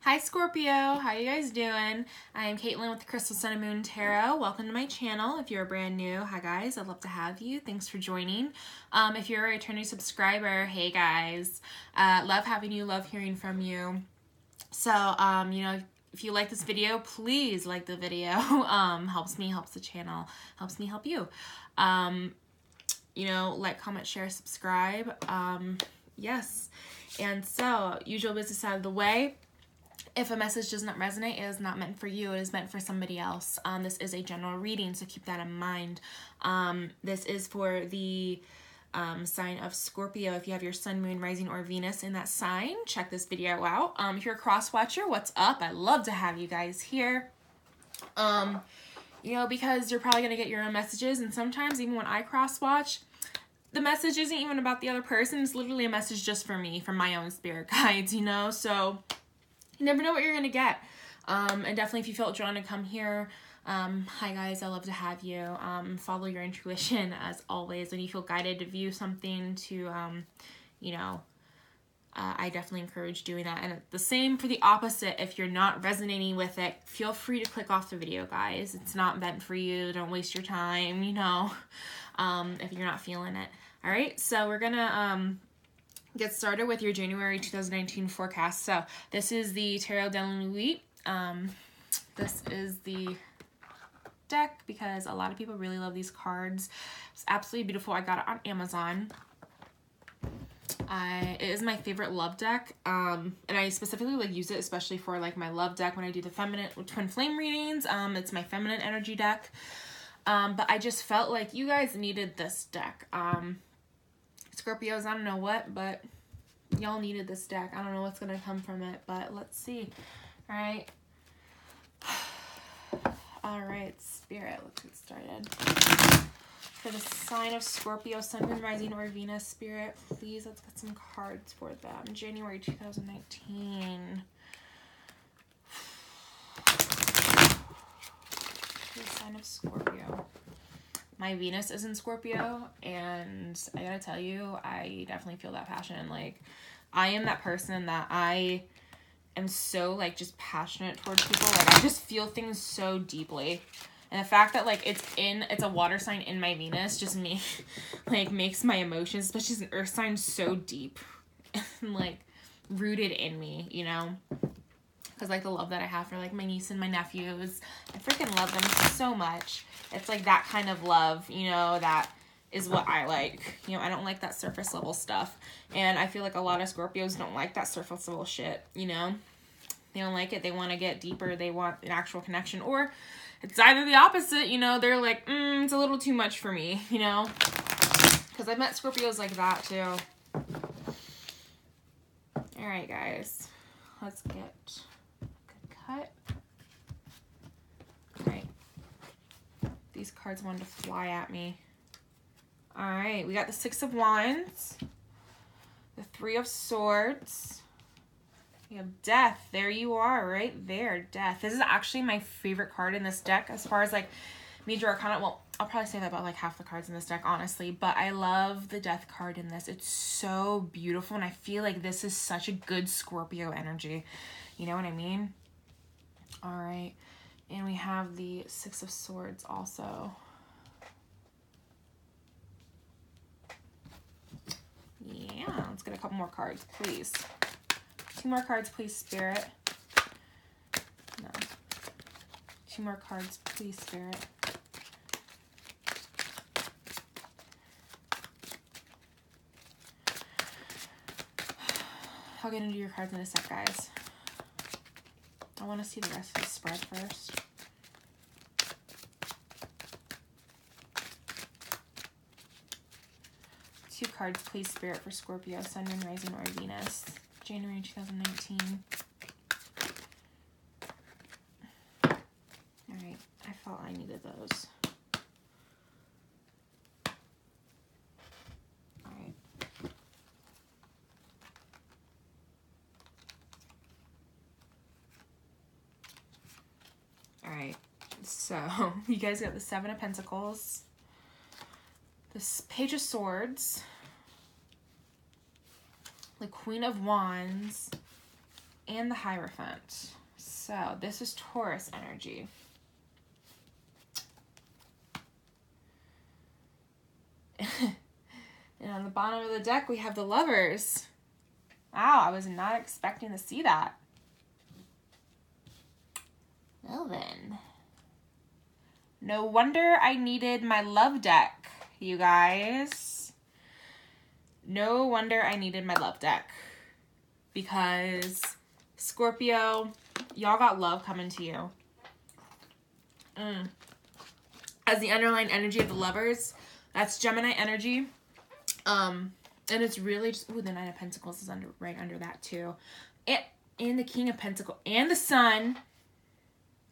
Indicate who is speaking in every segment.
Speaker 1: Hi Scorpio, how you guys doing? I am Caitlin with the Crystal Sun and Moon Tarot. Welcome to my channel. If you're brand new, hi guys, I'd love to have you. Thanks for joining. If you're a returning subscriber, hey guys, love having you, love hearing from you. So, if you like this video, please like the video. Helps me, helps the channel, helps me help you. Like, comment, share, subscribe. Yes. And so, usual business out of the way. If a message does not resonate, it is not meant for you. It is meant for somebody else. This is a general reading, so keep that in mind. This is for the sign of Scorpio. If you have your sun, moon, rising, or Venus in that sign, check this video out. If you're a cross-watcher, what's up? I love to have you guys here. Because you're probably going to get your own messages, and sometimes even when I cross-watch, the message isn't even about the other person. It's literally a message just for me, from my own spirit guides, so you never know what you're going to get. And definitely if you felt drawn to come here, hi guys, I love to have you. Follow your intuition as always. When you feel guided to view something, to, I definitely encourage doing that. And the same for the opposite. If you're not resonating with it, feel free to click off the video, guys. It's not meant for you. Don't waste your time, if you're not feeling it. All right, so we're going to get started with your January 2019 forecast. So this is the Tarot de la Nuit. This is the deck because a lot of people really love these cards. It's absolutely beautiful. I got it on Amazon. It is my favorite love deck, and I specifically use it especially for my love deck when I do the feminine twin flame readings. It's my feminine energy deck, but I just felt like you guys needed this deck. Scorpios, I don't know what, but y'all needed this deck. I don't know what's going to come from it, but let's see. All right. All right, Spirit, let's get started. For the sign of Scorpio, Sun, Moon, Rising, or Venus, Spirit, please, let's get some cards for them. January 2019. For the sign of Scorpio. My Venus is in Scorpio, and I gotta tell you, I definitely feel that passion. I am that person that I am so, just passionate towards people. I just feel things so deeply. And the fact that, it's a water sign in my Venus just makes my emotions, especially as an earth sign, so deep and, rooted in me, Because, the love that I have for, my niece and my nephews, I freaking love them so much. It's, that kind of love, that is what I like. I don't like that surface level stuff. And I feel like a lot of Scorpios don't like that surface level shit, They don't like it. They want to get deeper. They want an actual connection. Or it's either the opposite, They're like, it's a little too much for me, Because I've met Scorpios like that, too. All right, guys. Let's get a good cut. All right. These cards wanted to fly at me. All right, we got the Six of Wands, the Three of Swords, we have Death. There you are, right there, Death. This is actually my favorite card in this deck as far as major arcana. Well, I'll probably say that about half the cards in this deck, honestly, but I love the Death card in this. It's so beautiful, and I feel like this is such a good Scorpio energy. You know what I mean? All right, and we have the Six of Swords also. Yeah, let's get a couple more cards, please. 2 more cards, please, Spirit. No. 2 more cards, please, Spirit. I'll get into your cards in a sec, guys. I want to see the rest of the spread first. Two cards, please, Spirit, for Scorpio, Sun, Moon, Rising, or Venus. January 2019. Alright, I felt I needed those. Alright. Alright, so you guys got the Seven of Pentacles, this Page of Swords, the Queen of Wands, and the Hierophant. So this is Taurus energy. And on the bottom of the deck, we have the Lovers. Wow, I was not expecting to see that. Well then. No wonder I needed my love deck, you guys. No wonder I needed my love deck. Because Scorpio, y'all got love coming to you. As the underlying energy of the Lovers, that's Gemini energy. And it's really just, ooh, the Nine of Pentacles is right under that too. And the King of Pentacles and the Sun.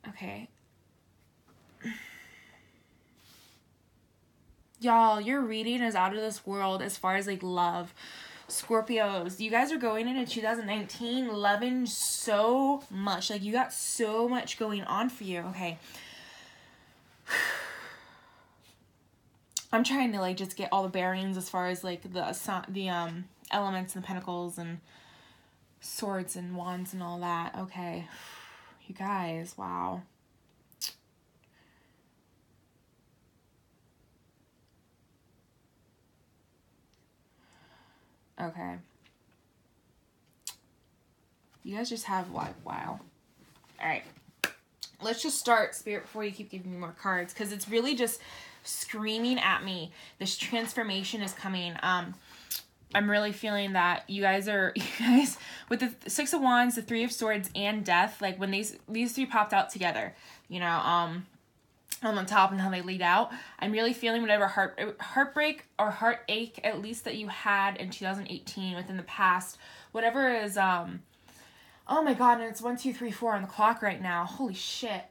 Speaker 1: Okay. Y'all, your reading is out of this world as far as like love. Scorpios, you guys are going into 2019 loving so much. Like you got so much going on for you. Okay. I'm trying to like just get all the bearings as far as like the elements and the pentacles and swords and wands and all that. Okay. You guys, wow. Okay. You guys just have like, wow. All right. Let's just start, Spirit, before you keep giving me more cards, because it's really just screaming at me. This transformation is coming. I'm really feeling that you guys with the Six of Wands, the Three of Swords, and Death, like when these three popped out together, you know, on the top and how they lead out, I'm really feeling whatever heartbreak or heartache, at least that you had in 2018 within the past, whatever is, oh my God, and it's 1, 2, 3, 4 on the clock right now. Holy shit.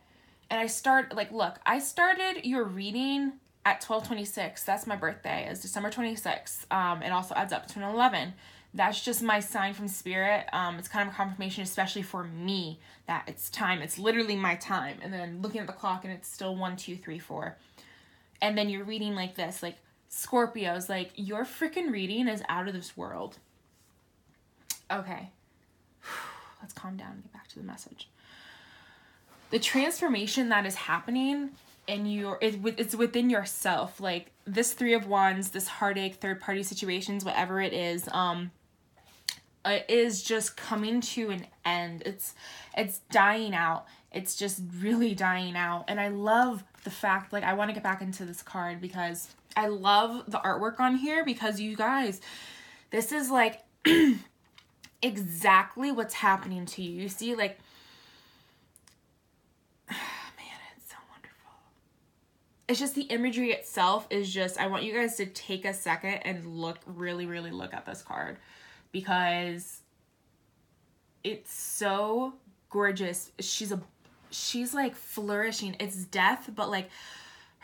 Speaker 1: And I started your reading at 12/26. That's my birthday. It's December 26th. It also adds up to an 11. That's just my sign from Spirit. It's kind of a confirmation, especially for me, that it's time. It's literally my time. And then looking at the clock and it's still 1, 2, 3, 4. And then you're reading like this, like Scorpios, like your freaking reading is out of this world. Okay. Let's calm down and get back to the message. The transformation that is happening in it's within yourself. Like this Three of Wands, this heartache, third party situations, whatever it is just coming to an end. It's dying out. It's just really dying out. And I love the fact, like, I want to get back into this card because I love the artwork on here, because you guys, this is like exactly what's happening to you. You see, like, man, it's so wonderful. It's just the imagery itself is just, I want you guys to take a second and really, really look at this card, because it's so gorgeous. She's like flourishing. It's Death, but like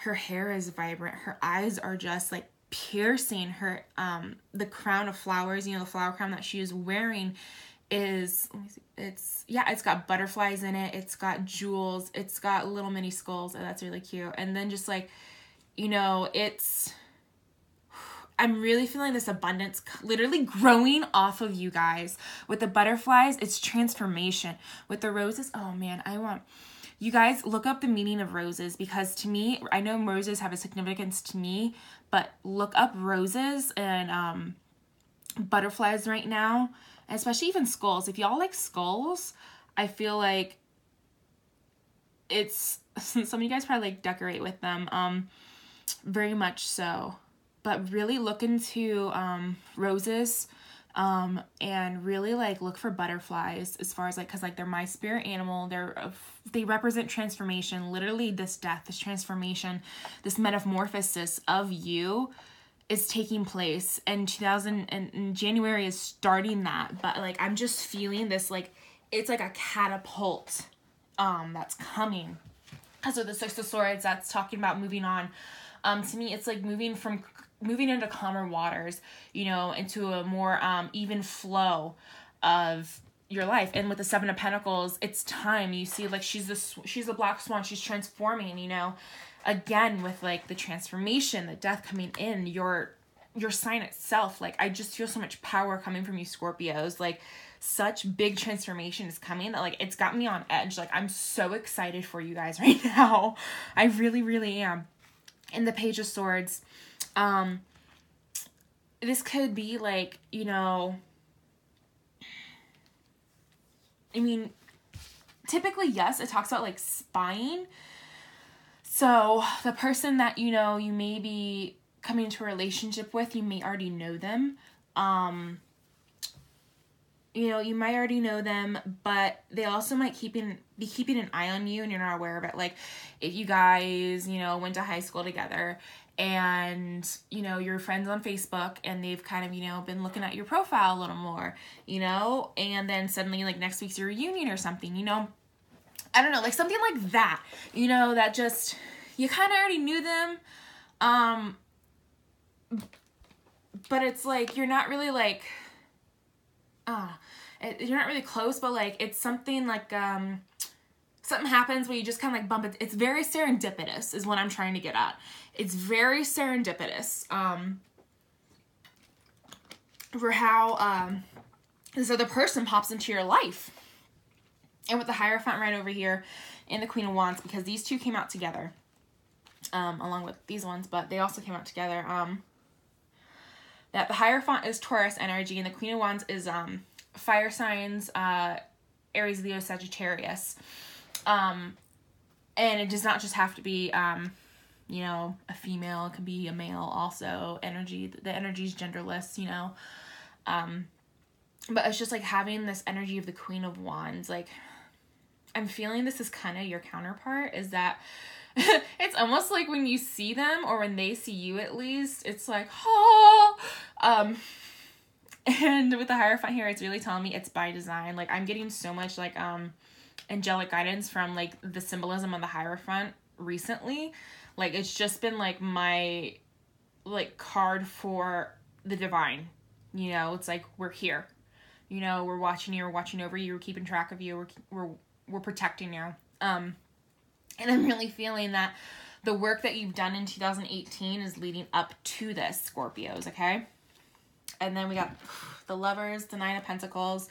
Speaker 1: her hair is vibrant. Her eyes are just like piercing. Her the crown of flowers, you know, the flower crown that she is wearing is, let me see, it's got butterflies in it, it's got jewels, it's got little mini skulls, and that's really cute. And then just like, you know, I'm really feeling this abundance literally growing off of you guys. With the butterflies, it's transformation. With the roses, oh man, I want you guys look up the meaning of roses, because to me, I know roses have a significance to me, but look up roses and butterflies right now, especially even skulls. If y'all like skulls, I feel like it's, some of you guys probably like decorate with them, very much so. But really look into roses, and really like look for butterflies, as far as like, because like they're my spirit animal. They represent transformation. Literally this death, this transformation, this metamorphosis of you is taking place, and January is starting that. But like, I'm just feeling this, like, it's like a catapult that's coming. So the Six of Swords, that's talking about moving on. To me, it's like moving into calmer waters, you know, into a more even flow of your life. And with the Seven of Pentacles, it's time. You see, like, she's a black swan. She's transforming, you know, again, with like the transformation, the death coming in, your sign itself. Like, I just feel so much power coming from you, Scorpios. Like, such big transformation is coming that like it's got me on edge. Like I'm so excited for you guys right now. I really, really am. In the Page of Swords, this could be like, you know, I mean, typically, yes, it talks about like spying. So the person that, you know, you may be coming into a relationship with, you may already know them. You know, you might already know them, but they also might be keeping an eye on you and you're not aware of it. Like if you guys, you know, went to high school together and, you know, you're friends on Facebook and they've kind of, you know, been looking at your profile a little more, you know, and then suddenly like next week's your reunion or something, you know, I don't know, like something like that, you know, that just, you kind of already knew them. But it's like, you're not really like, you're not really close, but like, it's something like, something happens where you just kind of like bump it. It's very serendipitous is what I'm trying to get at. It's very serendipitous, for how, this other person pops into your life. And with the Hierophant right over here and the Queen of Wands, because these two came out together, along with these ones, but they also came out together, that the Hierophant is Taurus energy and the Queen of Wands is, fire signs, Aries, Leo, Sagittarius. And it does not just have to be, you know, a female. It could be a male also. Energy, the energy is genderless, you know. But it's just like having this energy of the Queen of Wands. Like, I'm feeling this is kind of your counterpart, is that it's almost like when you see them or when they see you at least, it's like, oh, and with the Hierophant here, it's really telling me it's by design. Like I'm getting so much like, angelic guidance from like the symbolism of the Hierophant recently. Like it's just been like my like card for the divine, you know. It's like we're here, you know, we're watching you, we're watching over you, we're keeping track of you, we're protecting you. And I'm really feeling that the work that you've done in 2018 is leading up to this, Scorpios, okay? And then we got the Lovers, the Nine of Pentacles,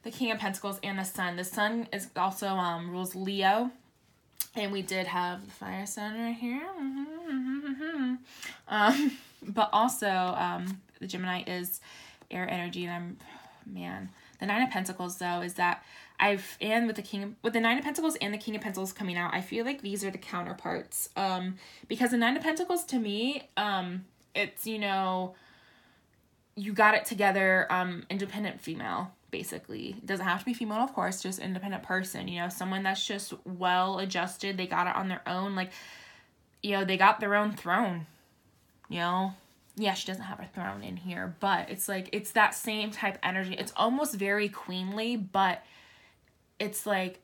Speaker 1: the King of Pentacles, and the Sun. The Sun is also rules Leo. And we did have the Fire Sun right here. But also the Gemini is air energy. And the Nine of Pentacles though is that with the Nine of Pentacles and the King of Pentacles coming out, I feel like these are the counterparts. Because the Nine of Pentacles to me, it's, you know, you got it together, independent female, basically. It doesn't have to be female, of course, just independent person, you know, someone that's just well adjusted. They got it on their own. Like, you know, they got their own throne, you know. Yeah, she doesn't have a throne in here, but it's like, it's that same type energy. It's almost very queenly, but it's like,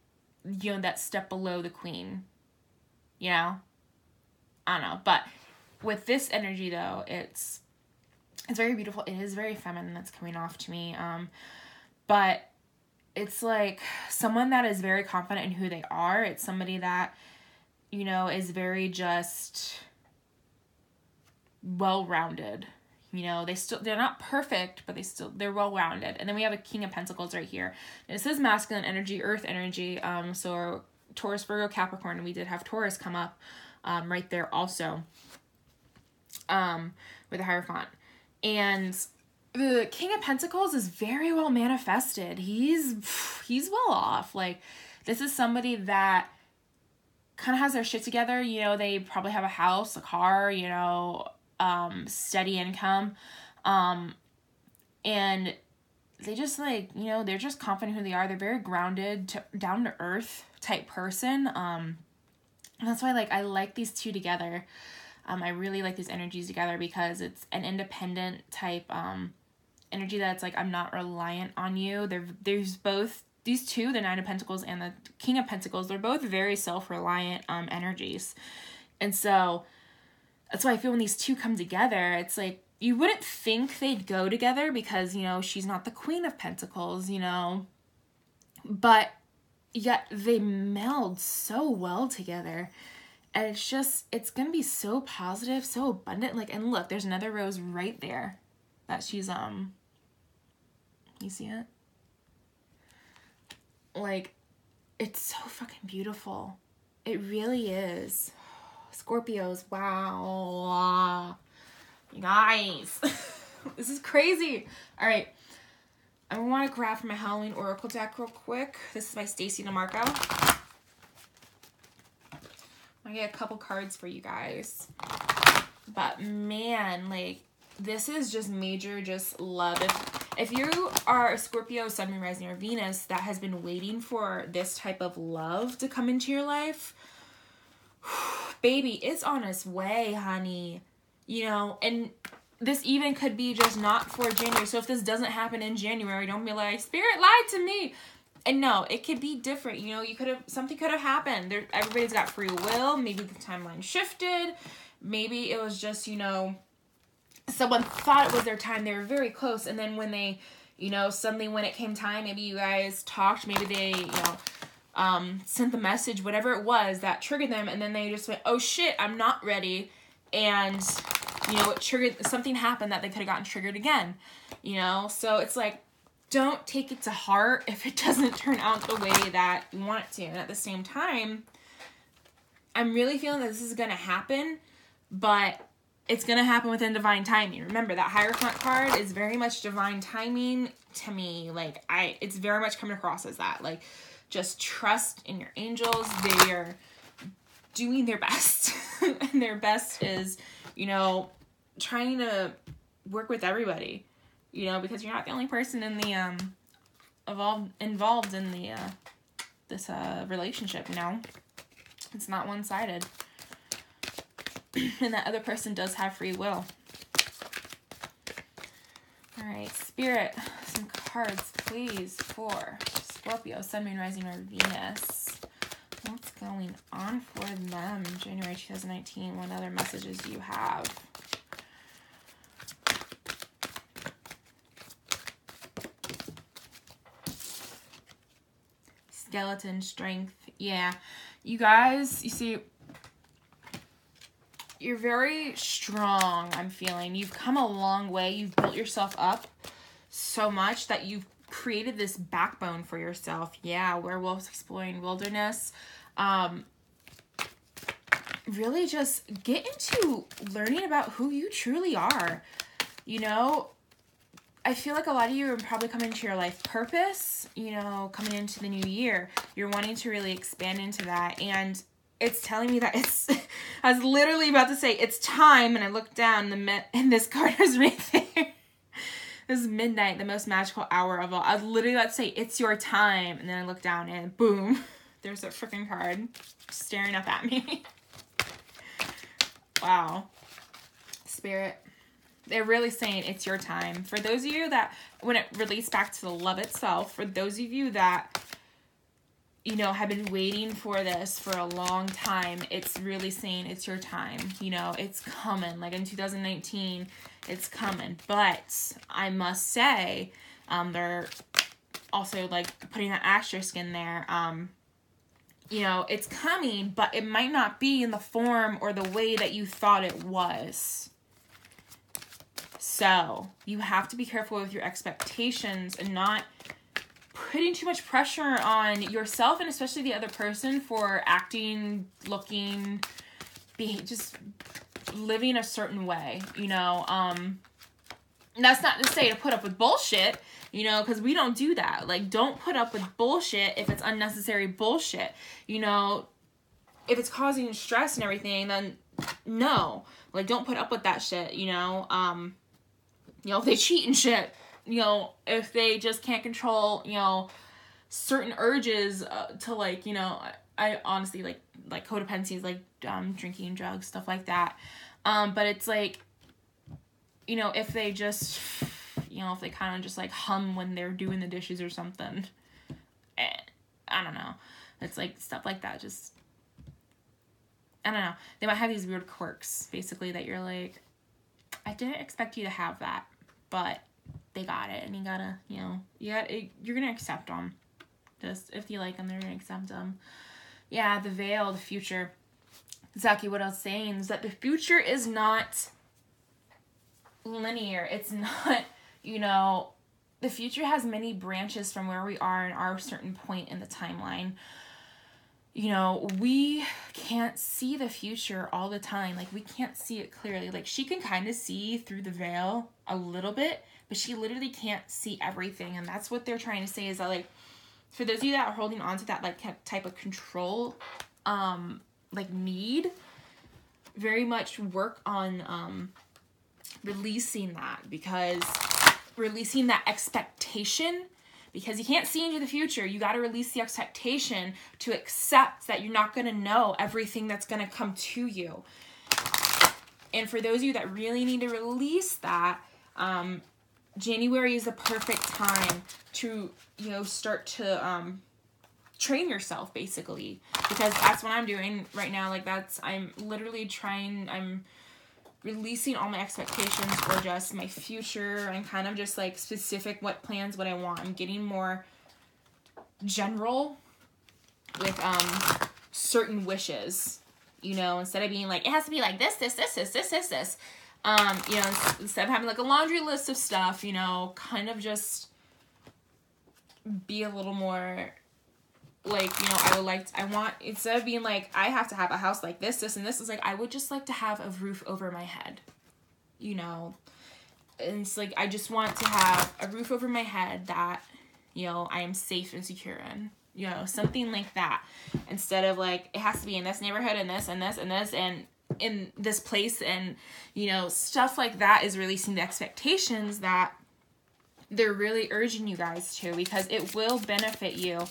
Speaker 1: you know, that step below the queen, you know? I don't know, but with this energy though, it's very beautiful. It is very feminine that's coming off to me. But it's like someone that is very confident in who they are. It's somebody that, you know, is very just well-rounded. You know, they're not perfect, but they're well-rounded. And then we have a King of Pentacles right here. This is masculine energy, earth energy. So Taurus, Virgo, Capricorn, and we did have Taurus come up right there also with the Hierophant. And the King of Pentacles is very well manifested. He's well off. Like, this is somebody that kind of has their shit together. You know, they probably have a house, a car, you know, steady income. And they just like, you know, they're just confident who they are. They're very grounded, down to earth type person. And that's why, like, I like these two together. I really like these energies together because it's an independent type, energy that's like, I'm not reliant on you. There's both these two, the Nine of Pentacles and the King of Pentacles, they're both very self-reliant, energies. And so that's why I feel when these two come together, it's like, you wouldn't think they'd go together because, you know, she's not the Queen of Pentacles, you know, but yet they meld so well together. And it's just, it's going to be so positive, so abundant. Like, and look, there's another rose right there that she's, you see it? Like, it's so fucking beautiful. It really is. Scorpios, wow. You guys, this is crazy. All right, I want to grab from my Halloween Oracle deck real quick. This is by Stacy DeMarco. I get a couple cards for you guys. But man, like, this is just major, just love. If you are a Scorpio, Sun, Moon, Rising, or Venus that has been waiting for this type of love to come into your life, baby, it's on its way, honey. You know, and this even could be just not for January. So if this doesn't happen in January, don't be like, Spirit lied to me. And no, it could be different. You know, something could have happened. Everybody's got free will. Maybe the timeline shifted. Maybe it was just, you know, someone thought it was their time. They were very close. And then when they, you know, suddenly when it came time, maybe you guys talked, maybe they, you know, sent the message, whatever it was that triggered them. And then they just went, oh shit, I'm not ready. And, you know, it triggered, something happened that they could have gotten triggered again, you know? So it's like, don't take it to heart if it doesn't turn out the way that you want it to. And at the same time, I'm really feeling that this is going to happen, but it's going to happen within divine timing. Remember, that Hierophant card is very much divine timing to me. Like, it's very much coming across as that. Like, just trust in your angels. They are doing their best. And their best is, you know, trying to work with everybody. You know, because you're not the only person in the involved in the this relationship, you know. It's not one-sided. And that other person does have free will. All right, Spirit, some cards, please, for Scorpio, Sun, Moon, Rising, or Venus. What's going on for them? January 2019. What other messages do you have? Skeleton, strength. Yeah, you guys, you see, you're very strong, I'm feeling. You've come a long way. You've built yourself up so much that you've created this backbone for yourself. Yeah, werewolves exploring wilderness. Really just get into learning about who you truly are. You know, I feel like a lot of you are probably coming into your life purpose, you know, coming into the new year. You're wanting to really expand into that. And it's telling me that it's, I was literally about to say, it's time. And I looked down and this card is right there. This is midnight, the most magical hour of all. I was literally about to say, it's your time. And then I looked down and boom, there's a freaking card staring up at me. Wow. Spirit. They're really saying it's your time. For those of you that, when it relates back to the love itself, for those of you that, you know, have been waiting for this for a long time, it's really saying it's your time. You know, it's coming. Like in 2019, it's coming. But I must say, they're also like putting an asterisk in there. You know, it's coming, but it might not be in the form or the way that you thought it was. So you have to be careful with your expectations and not putting too much pressure on yourself and especially the other person for acting, looking, just living a certain way, you know. That's not to say to put up with bullshit, you know, because we don't do that. Like, don't put up with bullshit if it's unnecessary bullshit, you know. If it's causing stress and everything, then no. Like, don't put up with that shit, you know. You know, if they cheat and shit, you know, if they just can't control, you know, certain urges to, like, you know, I honestly, like codependency is, like, drinking, drugs, stuff like that. But it's, like, you know, if they just, you know, if they kind of just, like, hum when they're doing the dishes or something. I don't know. It's, like, stuff like that. Just, I don't know. They might have these weird quirks, basically, that you're, like, I didn't expect you to have that, but they got it, and you gotta, you know, you're gonna accept them. Just, if you like them, they're gonna accept them. Yeah, the veil, the future. Exactly what I was saying is that the future is not linear. It's not, you know, the future has many branches from where we are in our certain point in the timeline. You know, we can't see the future all the time. Like, we can't see it clearly. Like, she can kind of see through the veil a little bit, but she literally can't see everything. And that's what they're trying to say, is that, like, for those of you that are holding on to that, like, type of control, like, need, very much work on releasing that, because releasing that expectation, because you can't see into the future. You got to release the expectation to accept that you're not going to know everything that's going to come to you. And for those of you that really need to release that, January is the perfect time to, you know, start to train yourself, basically, because that's what I'm doing right now. Like, I'm literally trying, I'm releasing all my expectations for just my future, and kind of just like specific what plans, what I want. I'm getting more general with certain wishes, you know, instead of being like, it has to be like this, you know, instead of having like a laundry list of stuff, you know, kind of just be a little more like, you know, I want, instead of being like, I have to have a house like this, and this, is like, I would just like to have a roof over my head, you know, and it's like, I just want to have a roof over my head that, you know, I am safe and secure in, you know, something like that, instead of like, it has to be in this neighborhood, and this, and this, and this, and in this place, and, you know, stuff like that is releasing the expectations that they're really urging you guys to, because it will benefit you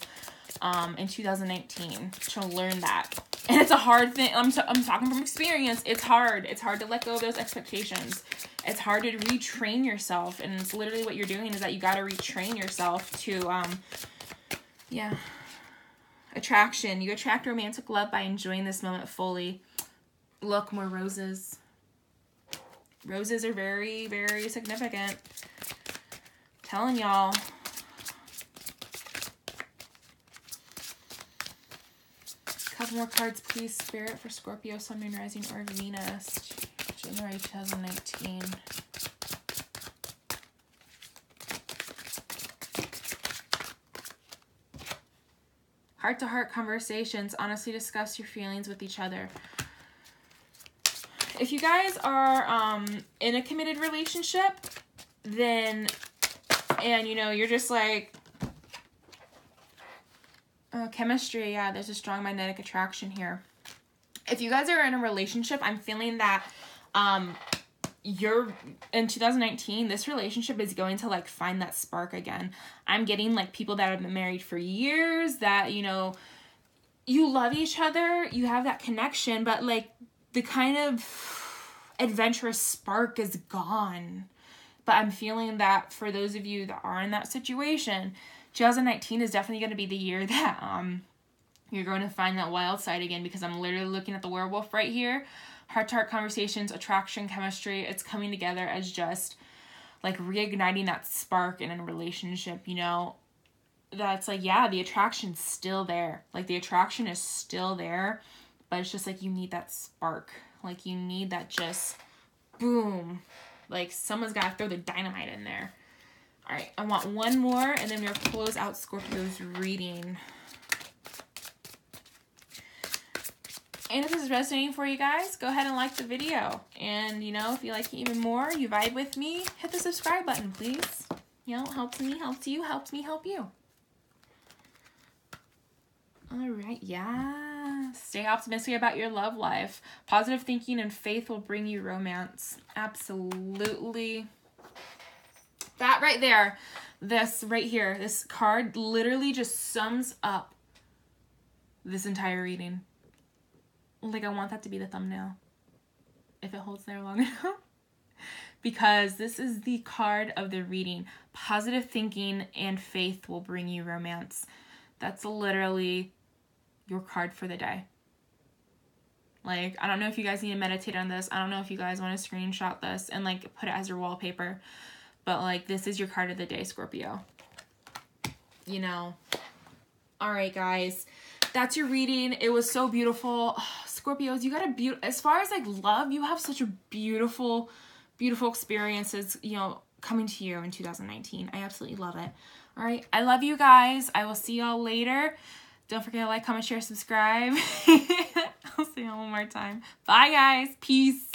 Speaker 1: in 2019 to learn that. And it's a hard thing. I'm talking from experience. It's hard to let go of those expectations. It's hard to retrain yourself, and it's literally what you're doing, is that you got to retrain yourself to attraction. You attract romantic love by enjoying this moment fully. Look, more roses. Roses are very, very significant. Telling y'all. Couple more cards, please, Spirit, for Scorpio, Sun, Moon, Rising, or Venus, January 2019. Heart-to-heart conversations. Honestly discuss your feelings with each other. If you guys are in a committed relationship, then, and, you know, you're just like, chemistry, yeah, there's a strong magnetic attraction here. If you guys are in a relationship, I'm feeling that you're in 2019, this relationship is going to like find that spark again. I'm getting like people that have been married for years, that, you know, you love each other, you have that connection, but like the kind of adventurous spark is gone. But I'm feeling that for those of you that are in that situation, 2019 is definitely going to be the year that you're going to find that wild side again, because I'm literally looking at the werewolf right here. Heart-to-heart conversations, attraction, chemistry, it's coming together as just like reigniting that spark in a relationship, you know, that's like, yeah, the attraction's still there. Like, the attraction is still there, but it's just like, you need that spark. Like, you need that just boom. Like, someone's got to throw the dynamite in there. All right, I want one more, and then we're going to close out Scorpio's reading. And if this is resonating for you guys, go ahead and like the video. And, you know, if you like it even more, you vibe with me, hit the subscribe button, please. You know, it helps me, helps you, helps me, help you. All right, yeah. Stay optimistic about your love life. Positive thinking and faith will bring you romance. Absolutely. That right there, this right here, this card literally just sums up this entire reading. Like, I want that to be the thumbnail, if it holds there long enough. Because this is the card of the reading. Positive thinking and faith will bring you romance. That's literally your card for the day. Like, I don't know if you guys need to meditate on this. I don't know if you guys want to screenshot this and, like, put it as your wallpaper. But, like, this is your card of the day, Scorpio. You know. All right, guys. That's your reading. It was so beautiful. Oh, Scorpios, you got a as far as, like, love, you have such a beautiful, beautiful experiences, you know, coming to you in 2019. I absolutely love it. All right. I love you guys. I will see y'all later. Don't forget to like, comment, share, subscribe. I'll see y'all one more time. Bye, guys. Peace.